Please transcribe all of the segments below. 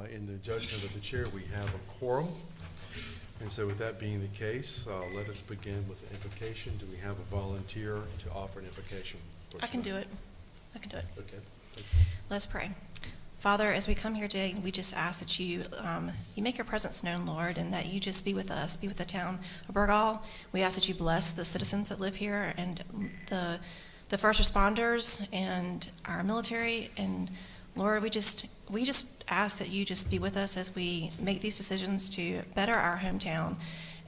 In the judgment of the chair, we have a quorum. And so with that being the case, let us begin with the invocation. Do we have a volunteer to offer an invocation? I can do it. Okay. Thank you. Let's pray. Father, as we come here today, we just ask that you make your presence known, Lord, and that you just be with us, be with the town of Burgal. We ask that you bless the citizens that live here and the first responders and our military. And Lord, we just ask that you just be with us as we make these decisions to better our hometown.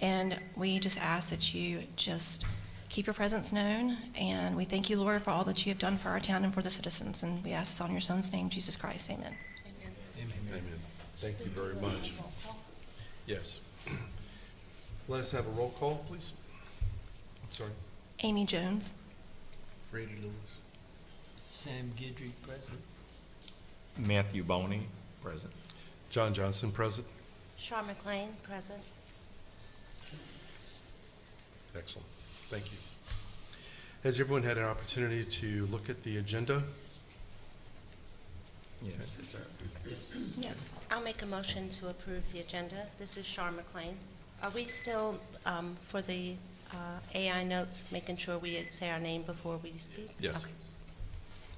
And we just ask that you just keep your presence known, and we thank you, Lord, for all that you have done for our town and for the citizens, and we ask this on your Son's name, Jesus Christ. Amen. Amen. Thank you very much. Yes. Let us have a roll call, please. I'm sorry. Amy Jones. Freddie Lewis. Sam Guidry, present. Matthew Boney, present. John Johnson, present. Shaw McLean, present. Excellent. Thank you. Has everyone had an opportunity to look at the agenda? Yes, sir. Yes. I'll make a motion to approve the agenda. This is Shaw McLean. Are we still, for the AI notes, making sure we say our name before we speak? Yes. Okay.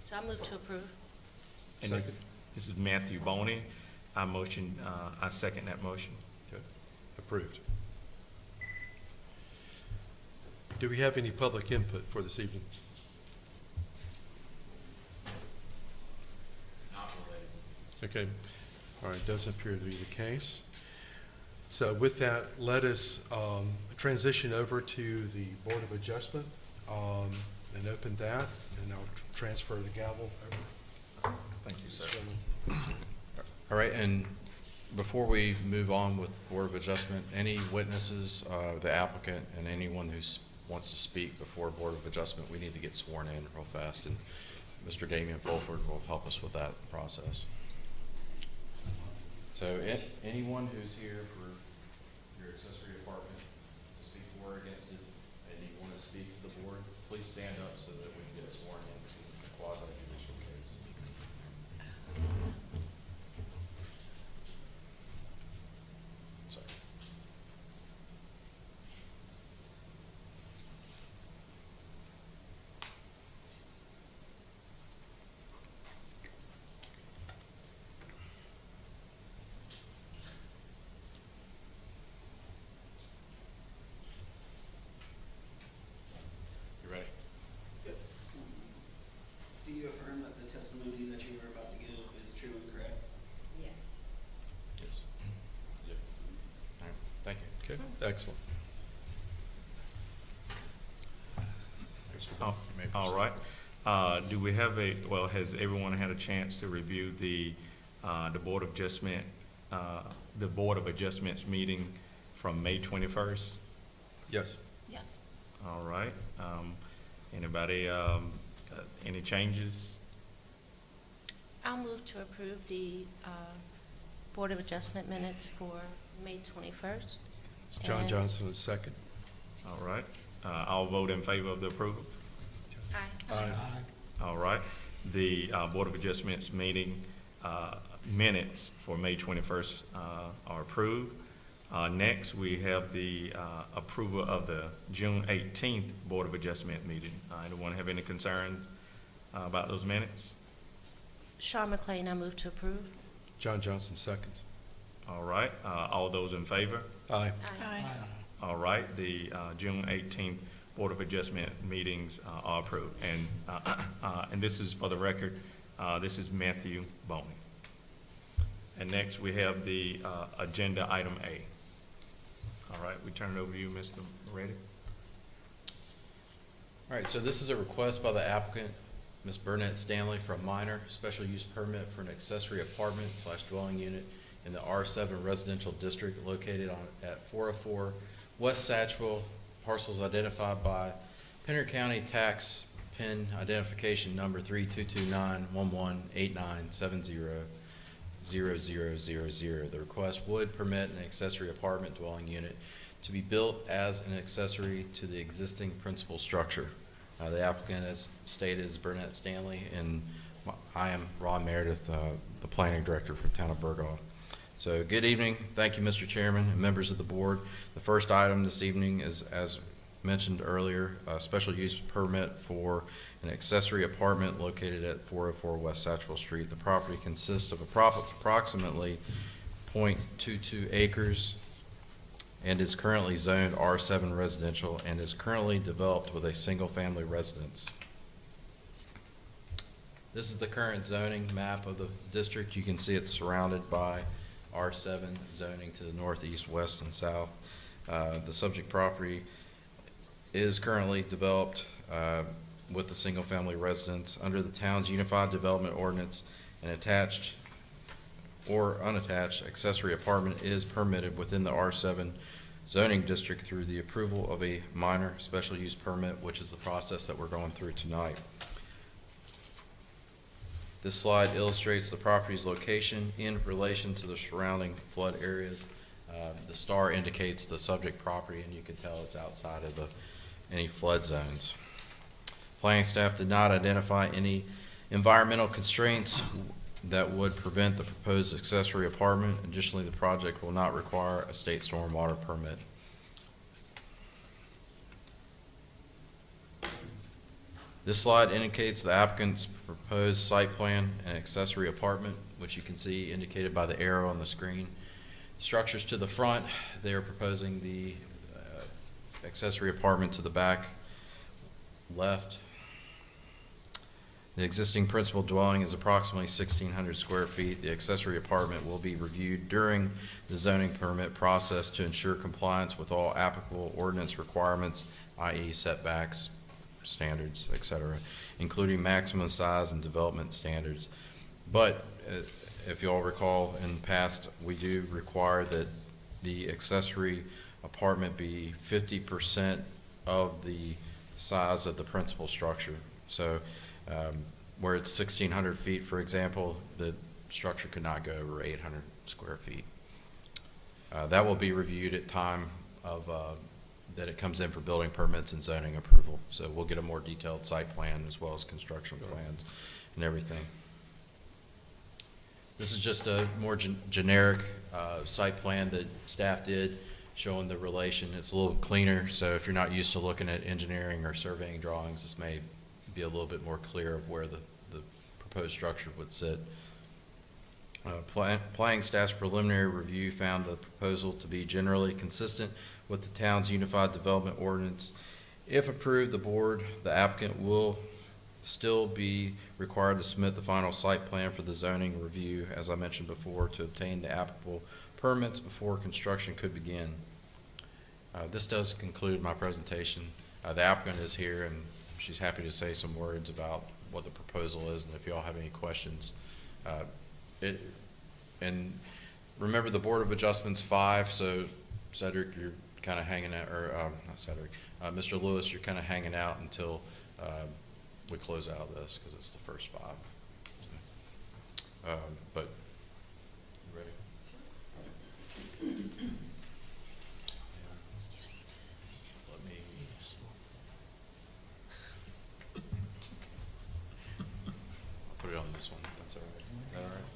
So I'll move to approve. And this is Matthew Boney. I second that motion. Okay. Approved. Do we have any public input for this evening? Not related. Okay. All right, doesn't appear to be the case. So with that, let us transition over to the Board of Adjustment and open that, and I'll transfer the gavel over. Thank you, sir. All right, and before we move on with Board of Adjustment, any witnesses, the applicant, and anyone who wants to speak before Board of Adjustment, we need to get sworn in real fast, and Mr. Damian Fulford will help us with that process. So anyone who's here for your accessory apartment to speak for or against it, and you want to speak to the board, please stand up so that we can get sworn in, because it's a quasi-judicial case. Sorry. You ready? Yep. Do you affirm that the testimony that you are about to give is true and correct? Yes. Yes. Yep. All right, thank you. Okay, excellent. Oh, You may all proceed. right. Do we have has everyone had a chance to review the Board of Adjustment, the Board of Adjustments meeting from May 21st? Yes. Yes. All right. Anybody, any changes? I'll move to approve the Board of Adjustment minutes for May 21st. It's John And- Johnson is second. All right. I'll vote in favor of the approval. Aye. Aye. All right. The Board of Adjustments meeting minutes for May 21st are approved. Next, we have the approval of the June 18th Board of Adjustment meeting. Anyone have any concern about those minutes? Shaw McLean, I move to approve. John Johnson seconds. All right. All those in favor? Aye. Aye. All right. The June 18th Board of Adjustment meetings are approved. And this is, for the record, this is Matthew Boney. And next, we have the agenda item A. All right, we turn it over to you, Mr. Moretti. All right, so this is a request by the applicant, Ms. Burnett Stanley, for a minor special use permit for an accessory apartment / dwelling unit in the R7 residential district located at 404 West Satchville, parcels identified by Pender County Tax Pin Identification Number 32291189700000. The request would permit an accessory apartment dwelling unit to be built as an accessory to the existing principal structure. The applicant, as stated, is Burnett Stanley, and I am Ron Meredith, the planning director for the town of Burgaw. So, good evening. Thank you, Mr. Chairman and members of the board. The first item this evening is, as mentioned earlier, a special use permit for an accessory apartment located at 404 West Satchwell Street. The property consists of approximately .22 acres and is currently zoned R7 residential and is currently developed with a single-family residence. This is the current zoning map of the district. You can see it's surrounded by R7 zoning to the northeast, west, and south. The subject property is currently developed with the single-family residence. Under the town's Unified Development Ordinance, an attached or unattached accessory apartment is permitted within the R7 zoning district through the approval of a minor special use permit, which is the process that we're going through tonight. This slide illustrates the property's location in relation to the surrounding flood areas. The star indicates the subject property, and you can tell it's outside of any flood zones. Planning staff did not identify any environmental constraints that would prevent the proposed accessory apartment. Additionally, the project will not require a state stormwater permit. This slide indicates the applicant's proposed site plan and accessory apartment, which you can see indicated by the arrow on the screen. Structures to the front, they are proposing the accessory apartment to the back left. The existing principal dwelling is approximately 1,600 square feet. The accessory apartment will be reviewed during the zoning permit process to ensure compliance with all applicable ordinance requirements, i.e. setbacks, standards, etc., including maximum size and development standards. But if you all recall, in the past, we do require that the accessory apartment be 50% of the size of the principal structure. So where it's 1,600 feet, for example, the structure could not go over 800 square feet. That will be reviewed at time of that it comes in for building permits and zoning approval. So we'll get a more detailed site plan as well as construction plans and everything. This is just a more generic site plan that staff did showing the relation. It's a little cleaner, so if you're not used to looking at engineering or surveying drawings, this may be a little bit more clear of where the proposed structure would sit. Planning staff's preliminary review found the proposal to be generally consistent with the town's Unified Development Ordinance. If approved, the applicant will still be required to submit the final site plan for the zoning review, as I mentioned before, to obtain the applicable permits before construction could begin. This does conclude my presentation. The applicant is here, and she's happy to say some words about what the proposal is, and if you all have any questions. And remember, the Board of Adjustment's 5, so Cedric, you're kind of hanging out, or not Cedric, Mr. Lewis, you're kind of hanging out until we close out this, because it's the first 5. But, you ready? Let me. I'll put it on this one, if that's all right. Is that all right?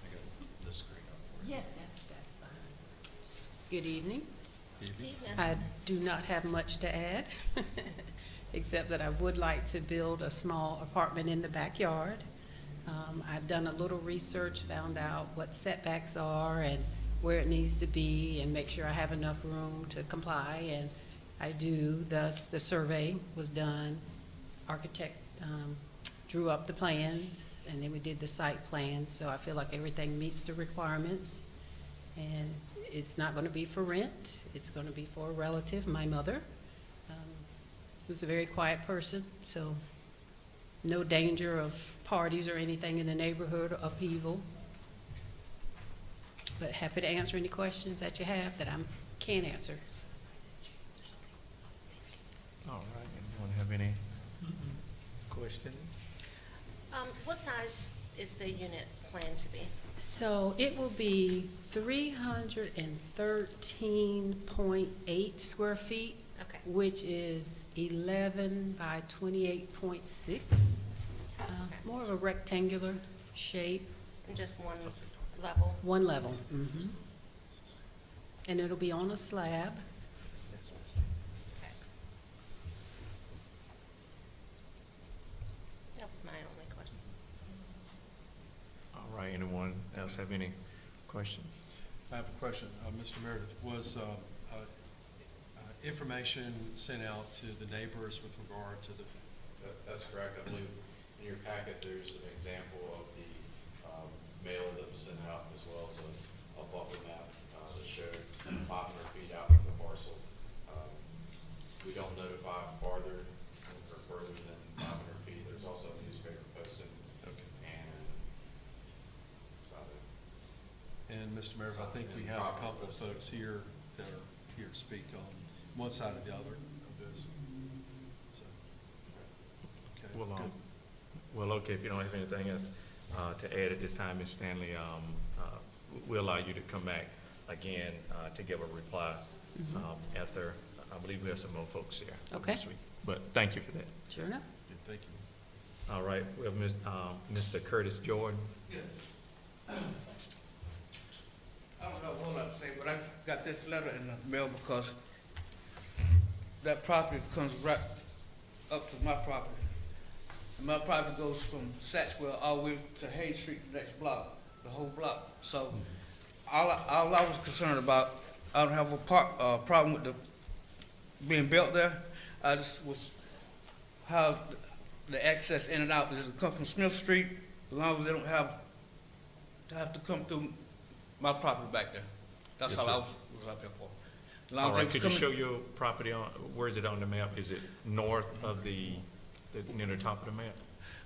I got this screen up for you. Yes, that's fine. Good evening. Evening. I do not have much to add, except that I would like to build a small apartment in the backyard. I've done a little research, found out what setbacks are and where it needs to be, and make sure I have enough room to comply, and I do. Thus, the survey was done, architect drew up the plans, and then we did the site plan, so I feel like everything meets the requirements. And it's not going to be for rent. It's going to be for a relative, my mother, who's a very quiet person, so no danger of parties or anything in the neighborhood or upheaval. But happy to answer any questions that you have that I can't answer. All right, anyone have any questions? What size is the unit planned to be? So it will be 313.8 square feet, Okay. which is 11 by 28.6. More of a rectangular shape. And just level. One level. And it'll be on a slab. That was my only question. All right, anyone else have any questions? I have a question. Mr. Meredith, was information sent out to the neighbors with regard to the, That's correct. I believe in your packet, there's an example of the mailer that was sent out, as well as a buffer map that showed 500 feet out from the parcel. We don't notify farther or further than 500 feet. There's also a newspaper posted, okay. and that's about it. And Mr. Meredith, I think we have a couple of folks here that are here to speak on one side or the other of this. So, okay, Well, good. well, okay, if you don't have anything else to add at this time, Ms. Stanley, we'll allow you to come back again to give a reply after, I believe we have some more folks here. Okay. this week. But thank you for that. Sure enough. Good, thank you. All right, we have Mr. Curtis Jordan. I don't have a whole lot to say, but I got this letter in the mail because that property comes right up to my property. And my property goes from Satchwell all the way to Hayes Street, the next block, the whole block. So all I was concerned about, I don't have a problem with the being built there. I just was how the access in and out is come from Smith Street, as long as they don't have to come through my property back there. That's Yes, all I sir. was up here for. As All long as they right, was could you coming- show your property on, where is it on the map? Is it north of near the top of the map?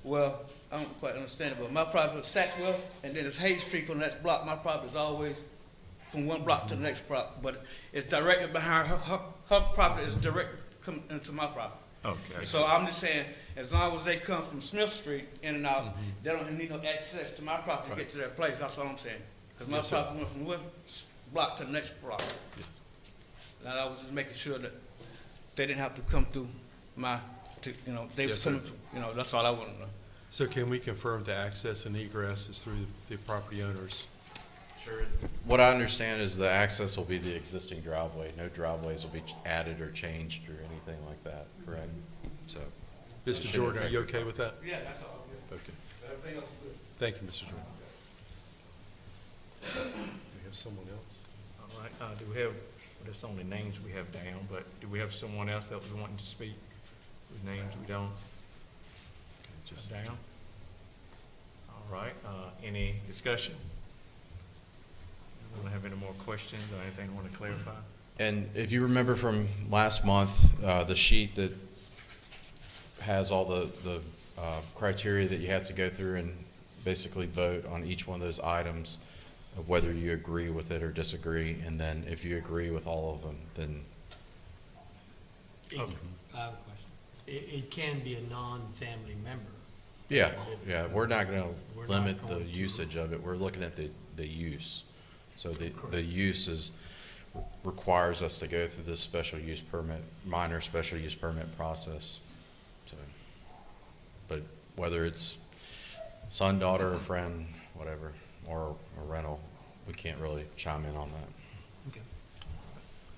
Well, I don't quite understand it, but my property is Satchwell, and then it's Hayes Street on the next block. My property is always from one block to the next block, but it's directly behind her property is direct come into my property. Okay. So I'm just saying, as long as they come from Smith Street in and out, they don't need no access to my property to get to their place. That's all I'm saying. Because my Yes, sir. property went from one block to the next block. Yes. And I was just making sure that they didn't have to come through they Yes, was sir. coming through, that's all I want to know. So can we confirm the access and egress is through the property owners? Sure. What I understand is the access will be the existing driveway. No driveways will be added or changed or anything like that, correct? So. Mr. shouldn't Jordan, are affect you your okay with that? Yeah, that's all. Okay, Everything else is good. thank you, Mr. Jordan. Do we have someone else? All right, do we have, well, that's the only names we have down, but do we have someone else that was wanting to speak? Whose names we don't Okay, just down? All right, any discussion? Want to have any more questions or anything you want to clarify? And if you remember from last month, the sheet that has all the criteria that you have to go through and basically vote on each one of those items, of whether you agree with it or disagree, and then if you agree with all of them, then Okay. I have a question. It can be a non-family member. yeah, we're not gonna We're not limit the going to- usage of it, we're looking at the use. So the use requires us to go through this special use permit, minor special use permit process. So, but whether it's son, daughter, or friend, whatever, or a rental, we can't really chime in on that.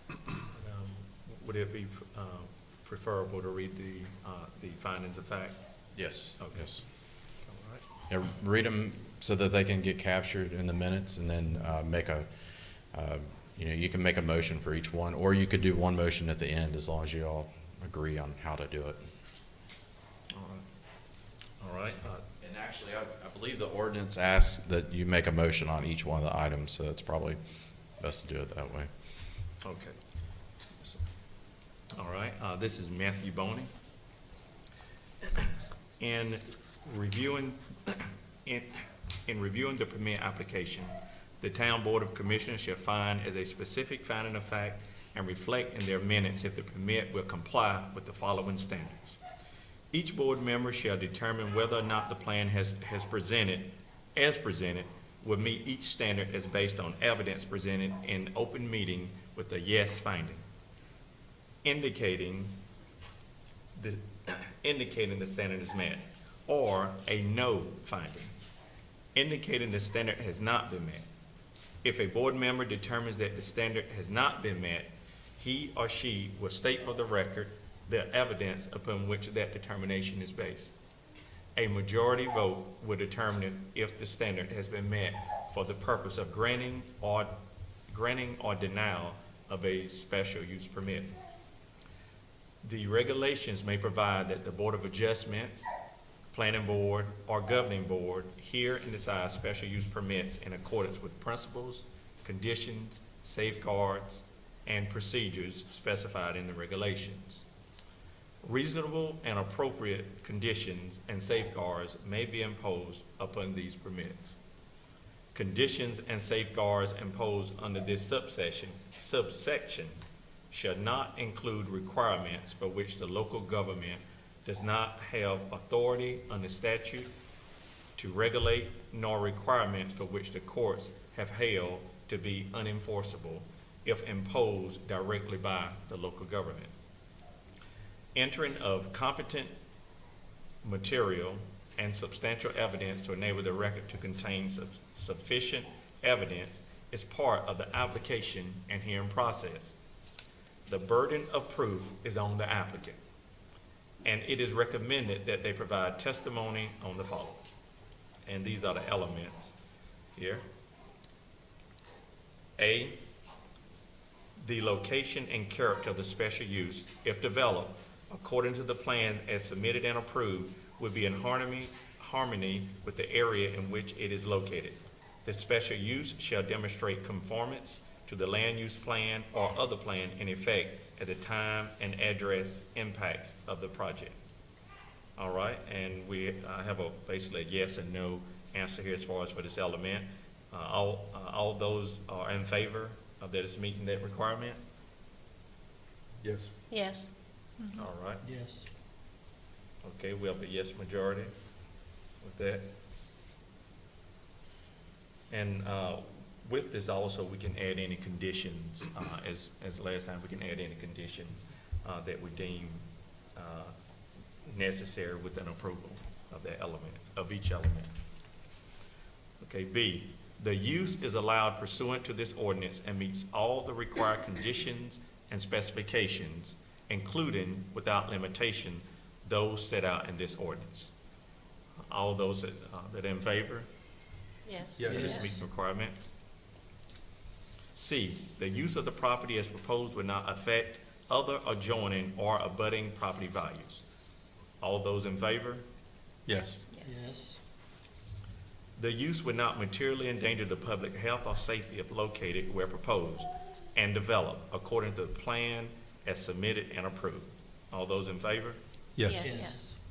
Okay. Would it be preferable to read the findings of fact? Yes, Okay. yes. All right. Yeah, read them so that they can get captured in the minutes, and then make you can make a motion for each one, or you could do one motion at the end, as long as you all agree on how to do it. All right, And actually, I believe the ordinance asks that you make a motion on each one of the items, so it's probably best to do it that way. okay. All right, this is Matthew Boney. In reviewing the permit application, the Town Board of Commissioners shall find as a specific finding of fact and reflect in their minutes if the permit will comply with the following standards. Each board member shall determine whether or not the plan as presented, will meet each standard as based on evidence presented in open meeting with a yes finding, indicating the standard is met, or a no finding, indicating the standard has not been met. If a board member determines that the standard has not been met, he or she will state for the record the evidence upon which that determination is based. A majority vote will determine if the standard has been met for the purpose of granting or denial of a special use permit. The regulations may provide that the Board of Adjustments, Planning Board, or Governing Board hear and decide special use permits in accordance with principles, conditions, safeguards, and procedures specified in the regulations. Reasonable and appropriate conditions and safeguards may be imposed upon these permits. Conditions and safeguards imposed under this subsection shall not include requirements for which the local government does not have authority under statute to regulate, nor requirements for which the courts have held to be unenforceable if imposed directly by the local government. Entering of competent material and substantial evidence to enable the record to contain sufficient evidence is part of the application and hearing process. The burden of proof is on the applicant, and it is recommended that they provide testimony on the following. And these are the elements here. A, the location and character of the special use, if developed according to the plan as submitted and approved, would be in harmony with the area in which it is located. The special use shall demonstrate conformance to the land use plan or other plan in effect at the time and address impacts of the project. All right, and we have basically a yes and no answer here as far as for this element. All those are in favor of that it's meeting that requirement? Yes. Yes. All right. Yes. Okay, we have a yes majority with that. And with this also, we can add any conditions, as last time, we can add any conditions that we deem necessary with an approval of that element, of each element. Okay, B, the use is allowed pursuant to this ordinance and meets all the required conditions and specifications, including without limitation those set out in this ordinance. All those that are in favor? Yes. Yes. This meets requirement. C, the use of the property as proposed would not affect other adjoining or abutting property values. All those in favor? Yes. Yes. The use would not materially endanger the public health or safety if located where proposed and developed according to the plan as submitted and approved. All those in favor? Yes. Yes.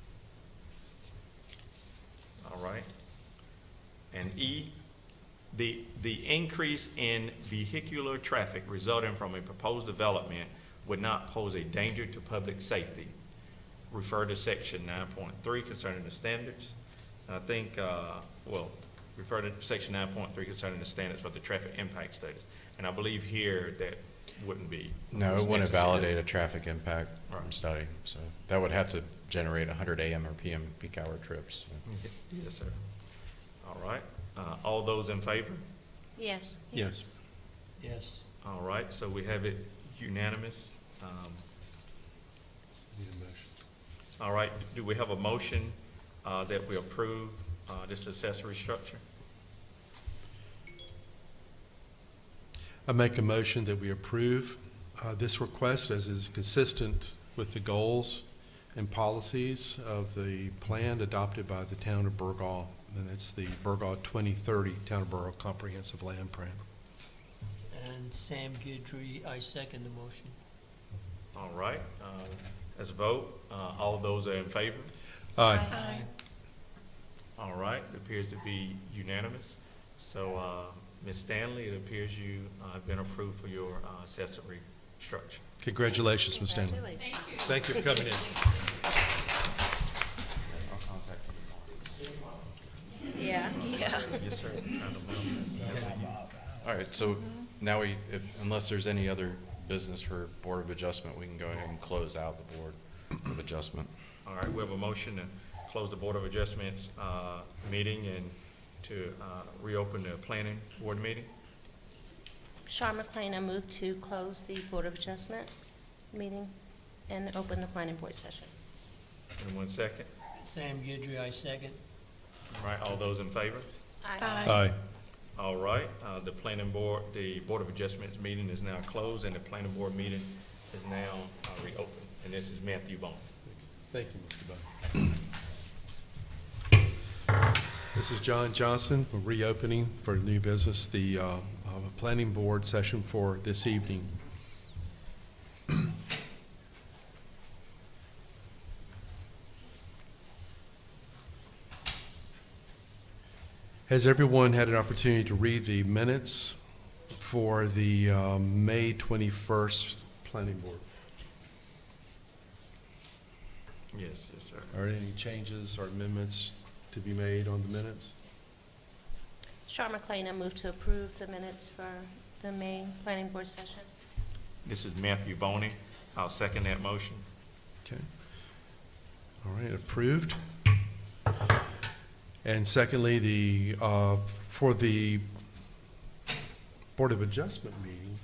All right. And E, the increase in vehicular traffic resulting from a proposed development would not pose a danger to public safety. Refer to section 9.3 concerning the standards. And I think, refer to section 9.3 concerning the standards for the traffic impact studies. And I believe here that wouldn't be. No, it wouldn't necessary. validate a traffic impact Right. study, so that would have to generate 100 AM or PM peak hour trips. Yes, sir. All right. All those in favor? Yes. Yes. Yes. All right, so we have it unanimous. Need a motion. All right, do we have a motion that we approve this accessory structure? I make a motion that we approve this request as is consistent with the goals and policies of the plan adopted by the town of Burgaw, and it's the Burgaw 2030 Town of Burgaw Comprehensive Land Plan. And Sam Guidry, I second the motion. All right, let's vote. All those are in favor? Aye. All right, it appears to be unanimous. So, Ms. Stanley, it appears you have been approved for your accessory structure. Congratulations, Ms. Stanley. Congratulations. Thank you for coming in. I'll contact you. Yeah. Yeah. Yes, sir. All right, so now unless there's any other business for Board of Adjustment, we can go ahead and close out the Board of Adjustment. All right, we have a motion to close the Board of Adjustments meeting, and to reopen the planning board meeting. Char McLean, I move to close the Board of Adjustment meeting and open the planning board session. Anyone second? Sam Guidry, I second. All right, all those in favor? Aye. All right, the Board of Adjustments meeting is now closed, and the planning board meeting is now reopened. And this is Matthew Bone. Thank you, Mr. Bone. This is John Johnson. We're reopening for new business, the planning board session for this evening. Has everyone had an opportunity to read the minutes for the May 21st planning board? Yes, sir. Are there any changes or amendments to be made on the minutes? Char McLean, I move to approve the minutes for the May planning board session. This is Matthew Boney. I'll second that motion. Okay. All right, approved. And secondly, for the Board of Adjustment meeting,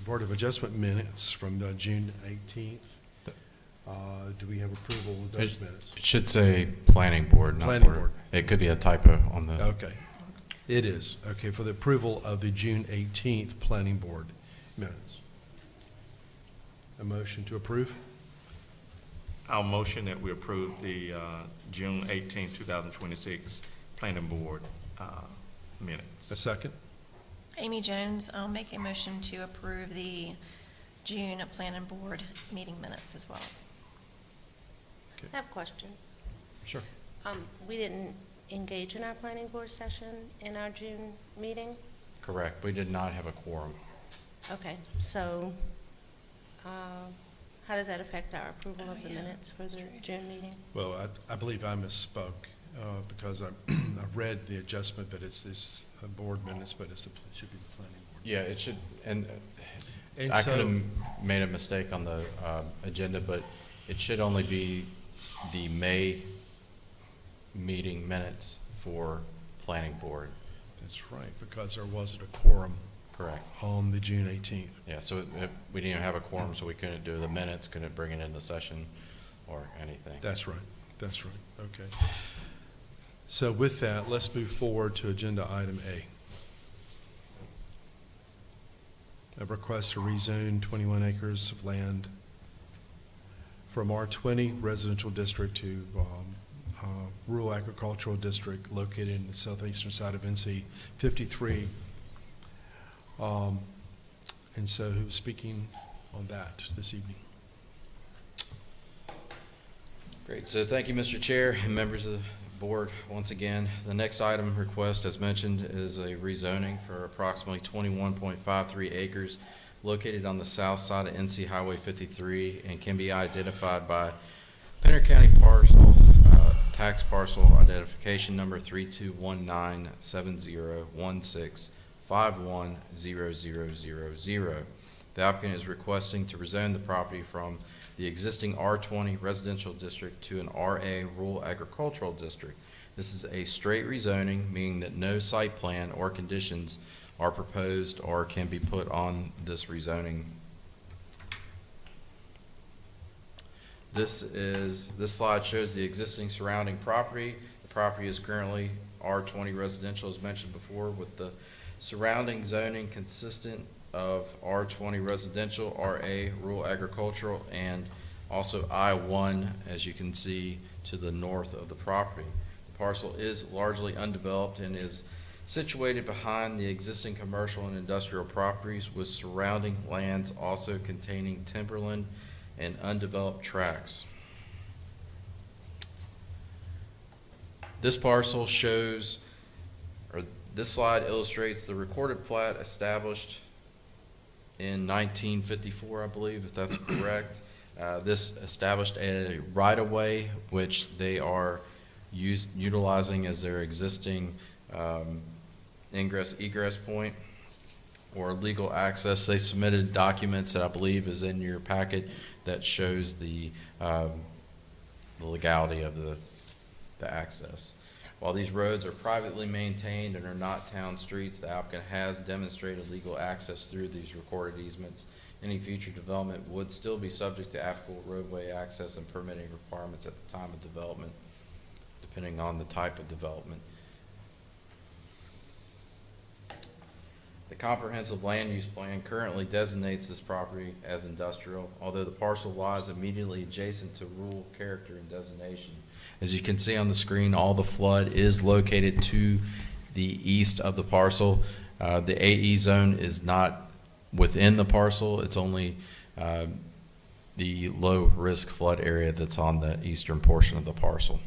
Board of Adjustment minutes from June 18th, do we have approval of those minutes? It should say planning board, not Planning board. board. It could be a typo on the. Okay. It is. Okay, for the approval of the June 18th planning board minutes. A motion to approve? I'll motion that we approve the June 18, 2026 planning board minutes. A second? Amy Jones, I'll make a motion to approve the June planning board meeting minutes as well. I have a question. Sure. We didn't engage in our planning board session in our June meeting? Correct. We did not have a quorum. Okay, so how does that affect our approval of the minutes for the June meeting? Well, I believe I misspoke because I read the adjustment, but it's this board minutes, but it should be the planning board. Yeah, minutes. it should, and And I so- could have made a mistake on the agenda, but it should only be the May meeting minutes for planning board. That's right, because there wasn't a quorum Correct. on the June 18th. Yeah, so we didn't even have a quorum, so we couldn't do the minutes, couldn't bring it in the session or anything. That's right, that's right, okay. So with that, let's move forward to agenda item A. A request to rezone 21 acres of land from R20 residential district to rural agricultural district located in the southeastern side of NC 53. And so who's speaking on that this evening? Great, so thank you, Mr. Chair and members of the board. Once again, the next item request, as mentioned, is a rezoning for approximately 21.53 acres located on the south side of NC Highway 53 and can be identified by Pender County parcel, tax parcel identification number 32197016510000. The applicant is requesting to rezone the property from the existing R20 residential district to an RA rural agricultural district. This is a straight rezoning, meaning that no site plan or conditions are proposed or can be put on this rezoning. This slide shows the existing surrounding property. The property is currently R20 residential, as mentioned before, with the surrounding zoning consistent of R20 residential, RA rural agricultural, and also I-1, as you can see, to the north of the property. The parcel is largely undeveloped and is situated behind the existing commercial and industrial properties with surrounding lands also containing timberland and undeveloped tracts. This parcel shows, or this slide illustrates the recorded plat established in 1954, I believe, if that's correct. This established a right-of-way, which they are utilizing as their existing ingress-egress point or legal access. They submitted documents that I believe is in your packet that shows the legality of the access. While these roads are privately maintained and are not town streets, the applicant has demonstrated legal access through these recorded easements. Any future development would still be subject to applicable roadway access and permitting requirements at the time of development, depending on the type of development. The comprehensive land use plan currently designates this property as industrial, although the parcel lies immediately adjacent to rural character and designation. As you can see on the screen, all the flood is located to the east of the parcel. The AE zone is not within the parcel. It's only the low-risk flood area that's on the eastern portion of the parcel.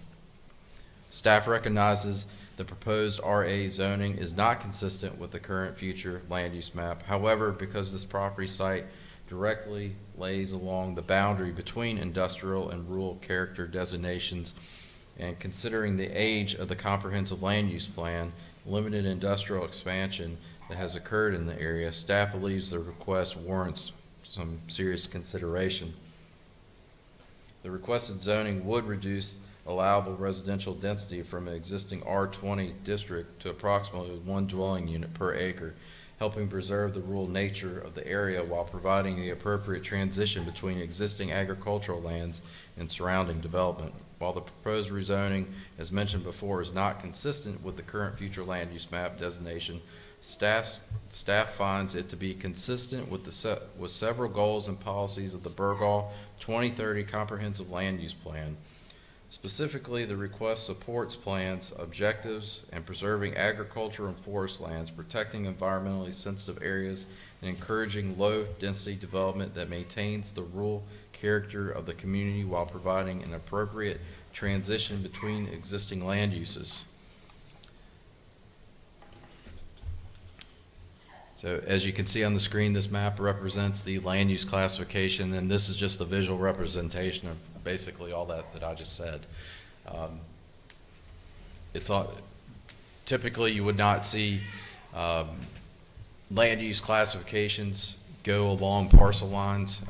Staff recognizes the proposed RA zoning is not consistent with the current future land use map. However, because this property site directly lays along the boundary between industrial and rural character designations, and considering the age of the comprehensive land use plan, limited industrial expansion that has occurred in the area, staff believes the request warrants some serious consideration. The requested zoning would reduce allowable residential density from an existing R20 district to approximately 1 dwelling unit per acre, helping preserve the rural nature of the area while providing the appropriate transition between existing agricultural lands and surrounding development. While the proposed rezoning, as mentioned before, is not consistent with the current future land use map designation, staff finds it to be consistent with with several goals and policies of the Burgall 2030 Comprehensive Land Use Plan. Specifically, the request supports plans, objectives, and preserving agriculture and forest lands, protecting environmentally sensitive areas, and encouraging low-density development that maintains the rural character of the community while providing an appropriate transition between existing land uses. So as you can see on the screen, this map represents the land use classification, and this is just a visual representation of basically all that I just said. Typically you would not see land use classifications go along parcel lines.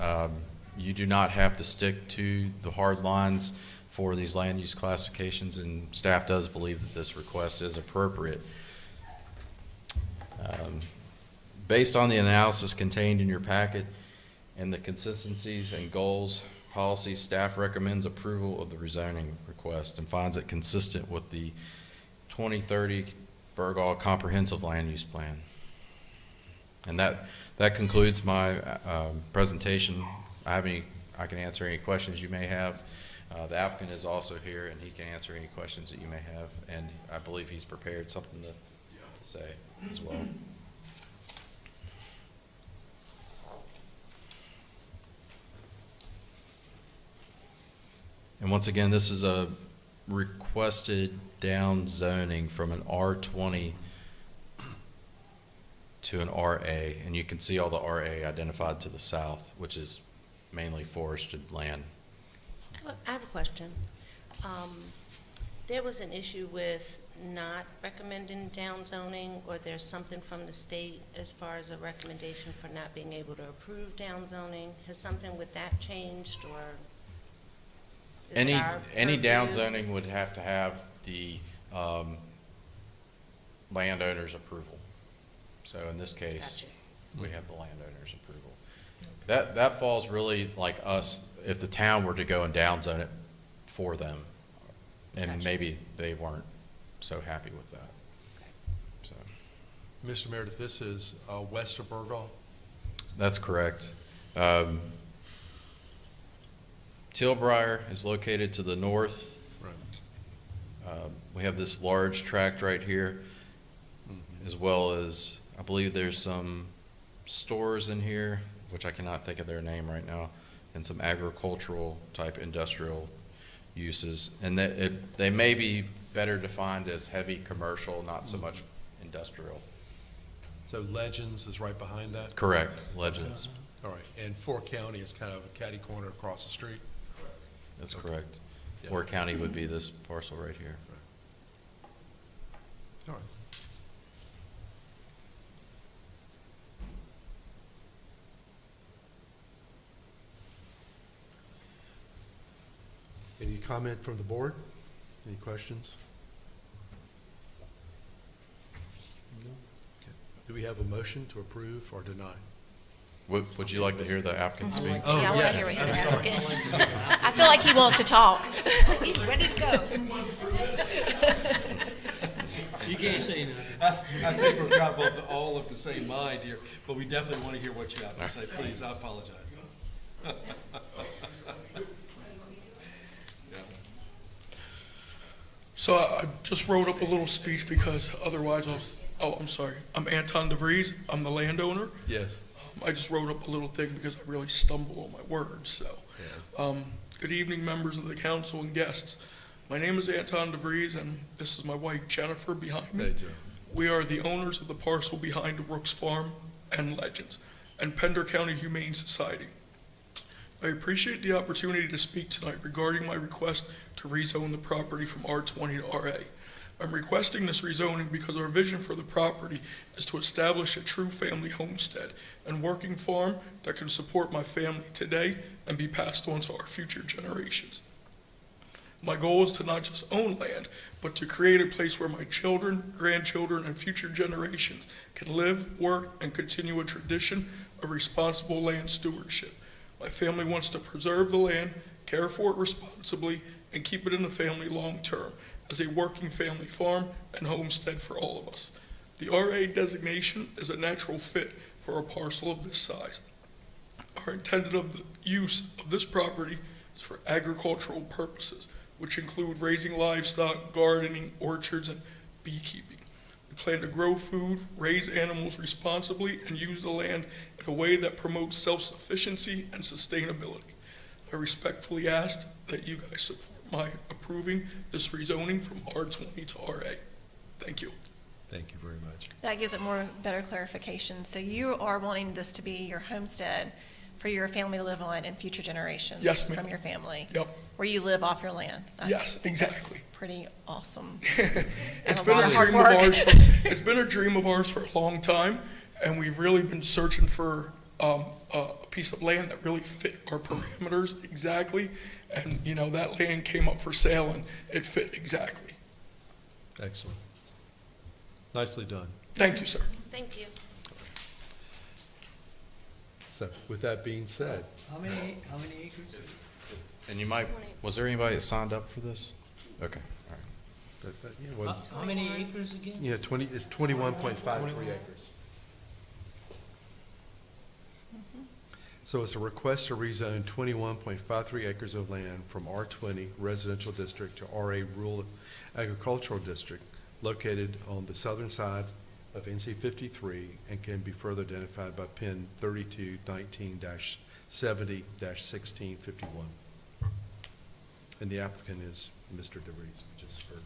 You do not have to stick to the hard lines for these land use classifications, and staff does believe that this request is appropriate. Based on the analysis contained in your packet and the consistencies and goals, policy, staff recommends approval of the rezoning request and finds it consistent with the 2030 Burgall Comprehensive Land Use Plan. And that concludes my presentation. I can answer any questions you may have. The applicant is also here, and he can answer any questions that you may have, and I believe he's prepared something to say as well. And once again, this is a requested down zoning from an R20 to an RA, and you can see all the RA identified to the south, which is mainly forested land. I have a question. There was an issue with not recommending down zoning, or there's something from the state as far as a recommendation for not being able to approve down zoning. Has something with that changed, or? is it our Any down purview? zoning would have to have the landowner's approval. So in this case, Gotcha. we have the landowner's approval. That falls really like us, if the town were to go and down zone it for them, and Gotcha. maybe they weren't so happy with that. So, Mr. Meredith, this is west of Burgall? that's correct. Tilbriar is located to the north. Right. We have this large tract right here, as well as, I believe there's some stores in here, which I cannot think of their name right now, and some agricultural type industrial uses. And they may be better defined as heavy commercial, not so much industrial. So Legends is right behind that? Correct, Legends. All right, and Fork County is kind of a catty corner across the street? That's Okay. correct. Yeah. Ware County would be this parcel right here. All right. Any comment from the board? Any questions? Do we have a motion to approve or deny? Would you like to hear the applicant speak? Oh, Yeah, I want to yes, hear what I'm he's sorry. saying. I feel like he wants to talk. He's ready to go. You can't say nothing. I think we're kind of all of the same mind here, but we definitely want to hear what you have to say. Please, I apologize. So I just wrote up a little speech because otherwise I'm sorry. I'm Anton DeVries. I'm the landowner. Yes. I just wrote up a little thing because I really stumble on my words, so. Yes. Good evening, members of the council and guests. My name is Anton DeVries, and this is my wife Jennifer behind me. Hey, Joe. We are the owners of the parcel behind Rooks Farm and Legends and Pender County Humane Society. I appreciate the opportunity to speak tonight regarding my request to rezone the property from R20 to RA. I'm requesting this rezoning because our vision for the property is to establish a true family homestead and working farm that can support my family today and be passed on to our future generations. My goal is to not just own land, but to create a place where my children, grandchildren, and future generations can live, work, and continue a tradition of responsible land stewardship. My family wants to preserve the land, care for it responsibly, and keep it in the family long-term as a working family farm and homestead for all of us. The RA designation is a natural fit for a parcel of this size. Our intended of the use of this property is for agricultural purposes, which include raising livestock, gardening, orchards, and beekeeping. We plan to grow food, raise animals responsibly, and use the land in a way that promotes self-sufficiency and sustainability. I respectfully ask that you guys support my approving this rezoning from R20 to RA. Thank you. Thank you very much. That gives it better clarification. So you are wanting this to be your homestead for your family to live on in future generations? Yes, ma'am. From your family? Yep. Where you live off your land? I Yes, think exactly. That's pretty awesome. It's a been lot a of hard dream of work. ours. It's been a dream of ours for a long time, and we've really been searching for a piece of land that really fit our parameters exactly. And that land came up for sale, and it fit exactly. Excellent. Nicely done. Thank you, sir. Thank you. So with that being said, How many acres? And was there anybody that signed up for this? Okay, all right. that was, How many acres again? it's 21.53 acres. So it's a request to rezone 21.53 acres of land from R20 Residential District to RA Rural Agricultural District located on the southern side of NC 53 and can be further identified by PIN 3219-70-1651. And the applicant is Mr. DeVries, we just heard.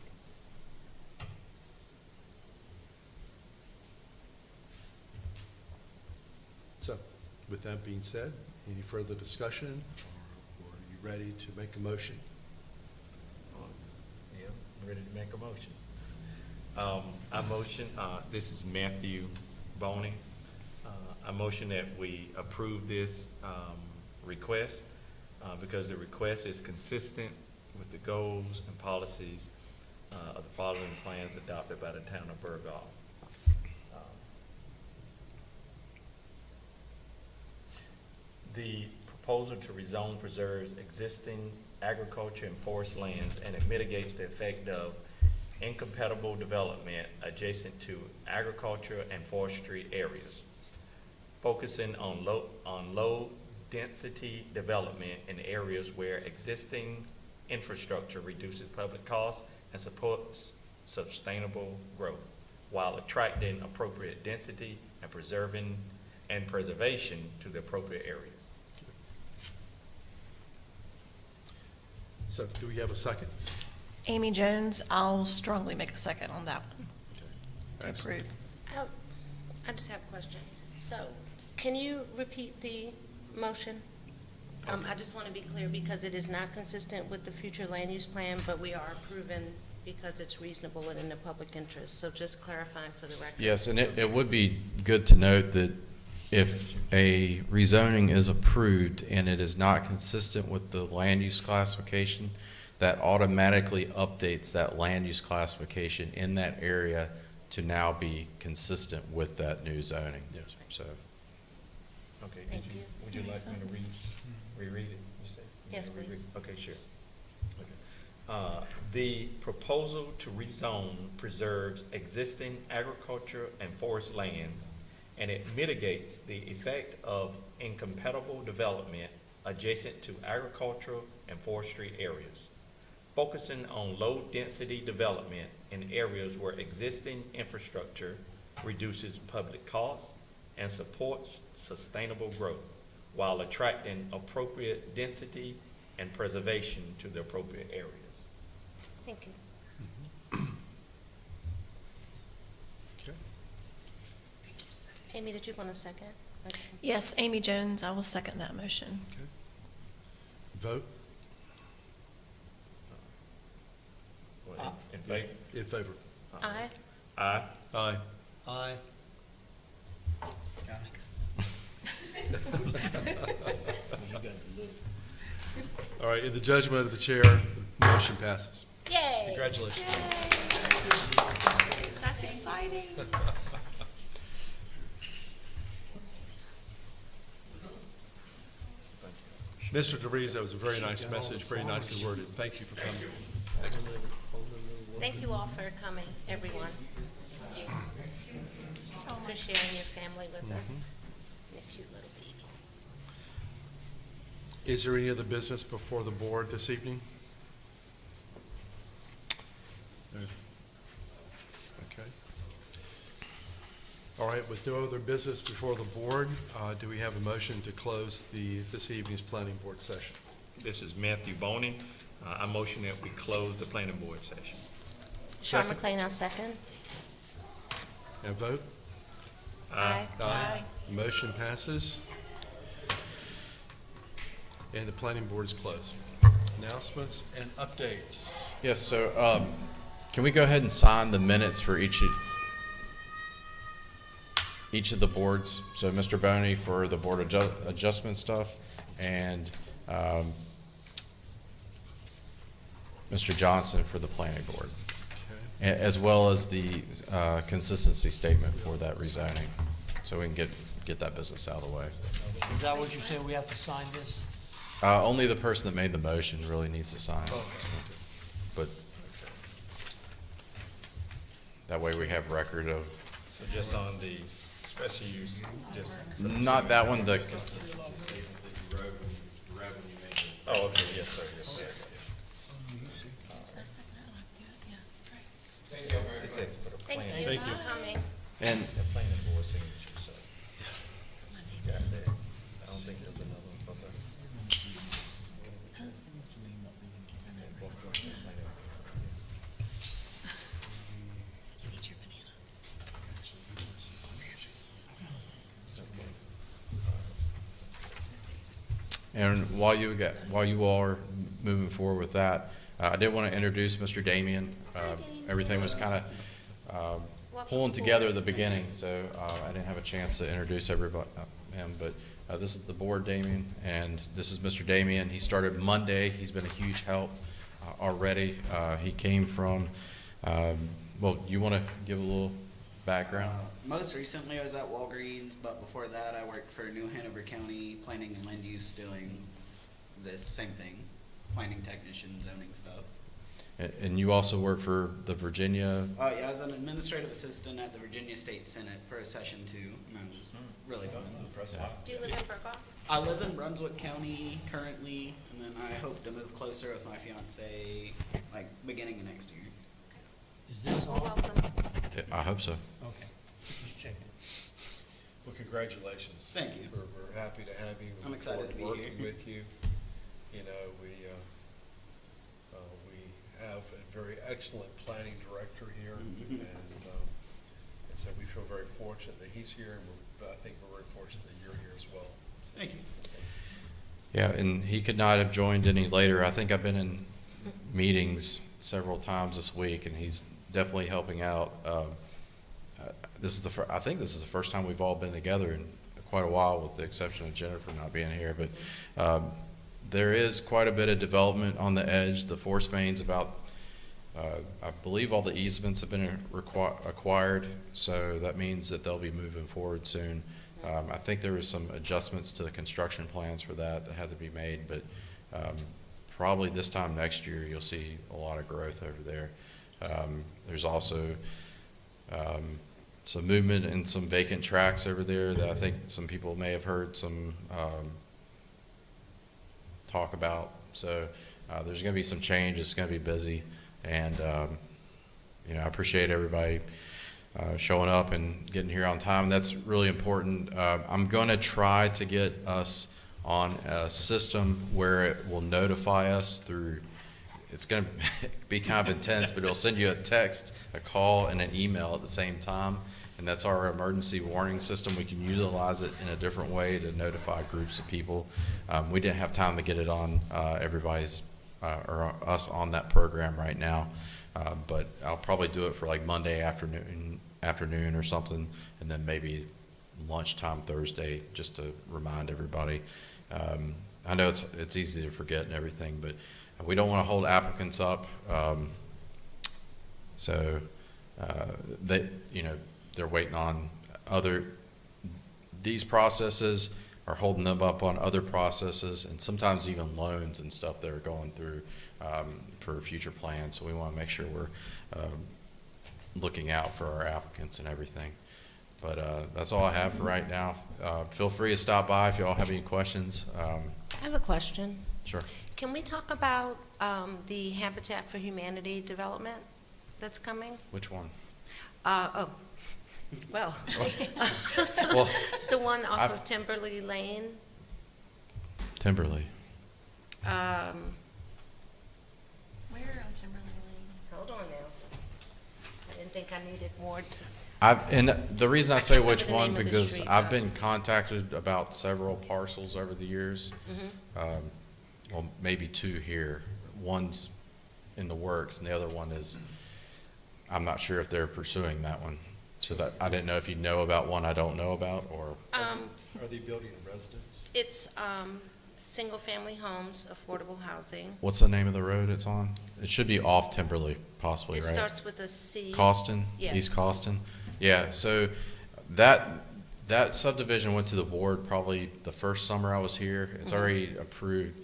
So, with that being said, any further discussion, or are you ready to make a motion? Yeah, I'm ready to make a motion. I motion, this is Matthew Boney. I motion that we approve this request because the request is consistent with the goals and policies of the following plans adopted by the town of Burgall. The proposal to rezone preserves existing agriculture and forest lands, and it mitigates the effect of incompatible development adjacent to agriculture and forestry areas, focusing on low density development in areas where existing infrastructure reduces public costs and supports sustainable growth, while attracting appropriate density and preservation to the appropriate areas. So, do we have a second? Amy Jones, I'll strongly make a second on that one. To Excellent. approve. I just have a question. So, can you repeat the motion? I just want to be clear because it is not consistent with the future land use plan, but we are approving because it's reasonable and in the public interest. So just clarifying for the record. Yes, and it would be good to note that if a rezoning is approved and it is not consistent with the land use classification, that automatically updates that land use classification in that area to now be consistent with that new zoning. Yes. So, Okay, Thank you. would you like me to reread it, you said? Yes, Reread- please. Okay, sure. Okay. The proposal to rezone preserves existing agriculture and forest lands, and it mitigates the effect of incompatible development adjacent to agricultural and forestry areas, focusing on low-density development in areas where existing infrastructure reduces public costs and supports sustainable growth, while attracting appropriate density and preservation to the appropriate areas. Thank you. Okay. Amy, did you want a second? Okay. Yes, Amy Jones, I will second that motion. Vote In favor? in favor. Aye. Aye. Aye. Aye. All right, in the judgment of the chair, the motion passes. Yay. Congratulations. That's exciting. Mr. DeVries, that was a very nice message, very nicely worded. Thank you for coming. Thank you all for coming, everyone. For sharing your family with us. And a cute little baby. Is there any other business before the board this evening? Okay. All right, with no other business before the board, do we have a motion to close this evening's planning board session? This is Matthew Boning. I motion that we close the planning board session. Sean Second. McLean, I'll second. And vote? Aye. Motion passes. And the planning board is closed. Announcements and updates. yes, so, can we go ahead and sign the minutes for each of the boards? So Mr. Boney for the board adjustment stuff, and, Mr. Johnson for the planning board, Okay. as well as the, consistency statement for that rezoning, so we can get that business out of the way. Is that what you said, we have to sign this? Only the person that made the motion really needs to sign. But that way we have record of, So just on the special use, just. not that one, the, Oh, okay, yes, sir, yes, sir. It says for the Thank planning, you Thank you. for coming. and the planning board signature, so. Got that. I don't think there's another one. Okay. And while you all are moving forward with that, I did want to introduce Mr. Damien. Everything was kind of pulling together at the beginning, so I didn't have a chance to introduce everybody, him, but this is the board, Damien, and this is Mr. Damien. He started Monday. He's been a huge help already. He came from, well, you want to give a little background? Most recently, I was at Walgreens, but before that, I worked for New Hanover County Planning and Land Use doing this same thing, planning technician, zoning stuff. And you also work for the Virginia, Yeah, I was an administrative assistant at the Virginia State Senate for a session too, and that was really fun. Do you live in Burgaw? I live in Brunswick County currently, and then I hope to move closer with my fiance, like, beginning of next year. Is this You're on? welcome. I hope so. Okay, just checking. Well, congratulations. Thank you. We're happy to have you. We I'm look excited forward to be Working here. with you. You know, we have a very excellent planning director here. Mhm. And so we feel very fortunate that he's here, and but I think we're very fortunate that you're here as well. So, Thank you. Yeah, and he could not have joined any later. I think I've been in meetings several times this week, and he's definitely helping out. This is I think this is the first time we've all been together in quite a while, with the exception of Jennifer not being here. But there is quite a bit of development on the edge. The force main's about I believe all the easements have been acquired, so that means that they'll be moving forward soon. I think there was some adjustments to the construction plans for that had to be made, but probably this time next year, you'll see a lot of growth over there. There's also some movement in some vacant tracks over there that I think some people may have heard some talk about. So there's going to be some change. It's going to be busy, and I appreciate everybody showing up and getting here on time. That's really important. I'm going to try to get us on a system where it will notify us through. It's going to be kind of intense, but it'll send you a text, a call, and an email at the same time. And that's our emergency warning system. We can utilize it in a different way to notify groups of people. We didn't have time to get it on everybody's or us on that program right now, but I'll probably do it for like Monday afternoon or something, and then maybe lunchtime Thursday just to remind everybody. I know it's easy to forget and everything, but we don't want to hold applicants up. So they're waiting on these processes are holding them up on other processes, and sometimes even loans and stuff that are going through for future plans. So we want to make sure we're looking out for our applicants and everything. But that's all I have for right now. Feel free to stop by if you all have any questions. I have a question. Sure. Can we talk about the Habitat for Humanity development that's coming? Which one? Well, Well, the one off I've- of Timberley Lane. Timberley. Um, Where on Timberley Lane? hold on now. I didn't think I needed more. And the reason I I say can't which remember the one, name of the because street, I've though. been contacted about several parcels over the years. Well, maybe two here. One's in the works, and the other one is, I'm not sure if they're pursuing that one. So that, I didn't know if you know about one I don't know about, or, Are they building a residence? It's single-family homes, affordable housing. what's the name of the road it's on? It should be off Timberley, possibly, It right? starts with a C. Costin? Yes. East Costin? Yeah, so that subdivision went to the board probably the first summer I was here. It's already approved.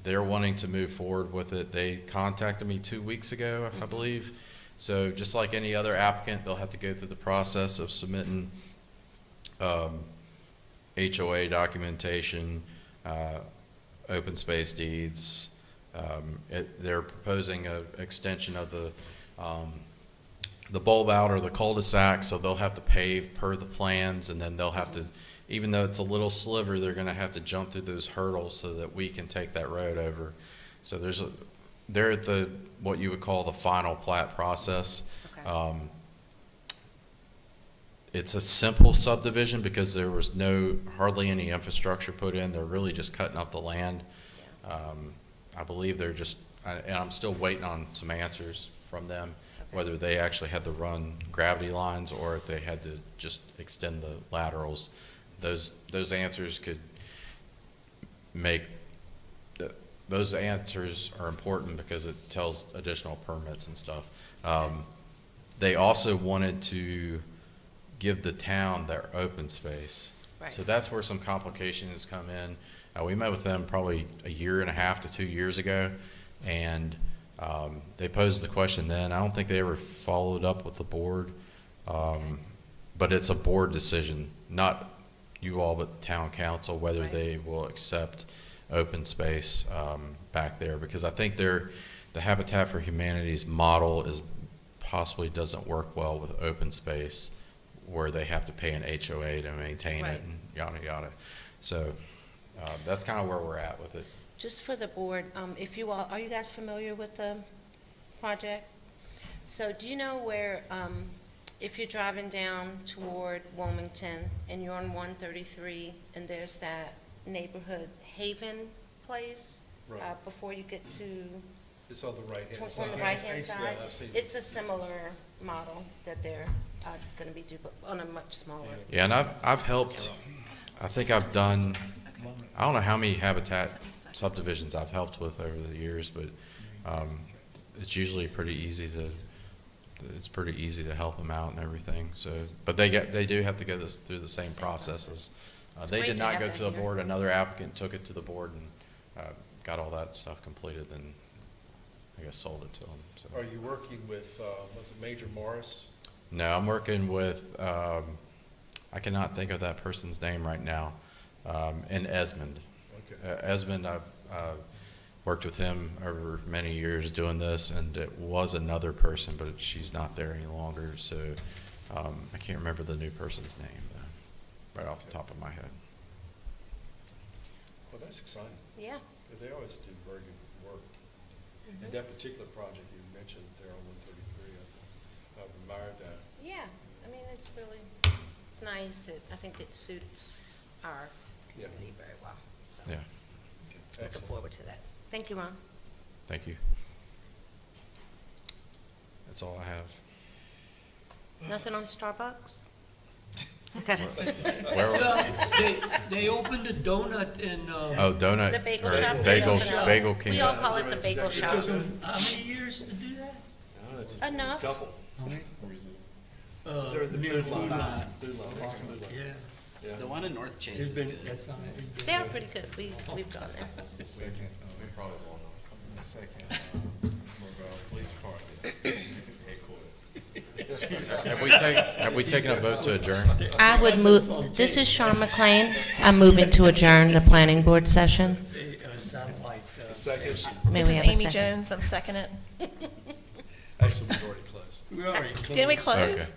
They're wanting to move forward with it. They contacted me 2 weeks ago, I believe. So just like any other applicant, they'll have to go through the process of submitting HOA documentation, open space deeds. They're proposing an extension of the bulb out or the cul-de-sac, so they'll have to pave per the plans, and then they'll have to, even though it's a little sliver, they're gonna have to jump through those hurdles so that we can take that road over. So they're at what you would call the final plat process. Okay. It's a simple subdivision because there was hardly any infrastructure put in. They're really just cutting up the land. I believe they're just, and I'm still waiting on some answers from them, whether they actually had to run gravity lines or if they had to just extend the laterals. Those answers could make, those answers are important because it tells additional permits and stuff. They also wanted to give the town their open space. Right. So that's where some complications come in. We met with them probably 1.5 to 2 years ago, and they posed the question then. I don't think they ever followed up with the board, but it's a board decision, not you all, but town council, whether Right. they will accept open space back there, because I think the Habitat for Humanity's model possibly doesn't work well with open space, where they have to pay an HOA to maintain Right. it and yada, yada. So that's kind of where we're at with it. Just for the board, are you guys familiar with the project? So do you know where, if you're driving down toward Wilmington and you're on 133 and there's that neighborhood Haven place? Right. Before you get to, It's on the right-hand side. on the right-hand Yeah, side? I've seen it. It's a similar model that they're gonna be on a much smaller. Yeah, and I've helped, I think I've done, I don't know how many Habitat subdivisions I've helped with over the years, but it's usually pretty easy to help them out and everything, so, but they do have to go through the same processes. They great did to not have go that to the here. board, another applicant took it to the board and, got all that stuff completed, then, I guess, sold it to them, so. Are you working with, was it Major Morris? No, I'm working with, I cannot think of that person's name right now, in Esmond. Okay. Esmond, I've worked with him over many years doing this, and it was another person, but she's not there any longer, so I can't remember the new person's name, though, right off the top of my head. Well, that's exciting. Yeah. They always do very good work. And that particular project you mentioned there on 133, I've admired that. Yeah, I mean, it's really, it's nice. I think it suits our Yeah. community very well. So Yeah, looking Excellent. forward to that. Thank you, Ron. thank you. That's all I have. Nothing on Starbucks? I got it. Where, They opened a donut in, oh, donut. The bagel or shop. Bagel, just opened up. Bagel King. We all call it the bagel it shop. took them how many years to do that? No, it's Enough. Couple. Uh, They're the near food line. Food line, next to food line. Yeah. Yeah. The one in North Chase It's is been, good. that's on it. They are pretty good. We've gone there. We probably will know. Police department. Have we taken a vote to adjourn? I would move, this is Sean McLean. I'm moving to adjourn the planning board session. Satellite. Second. May This we is have a Amy second? Jones, I'm second it. Actually, we've already closed. We already closed. Didn't we close?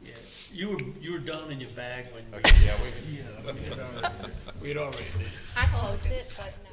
Yeah. You were done in your bag when. Okay, yeah, we Yeah, we'd already did. I closed it, but no.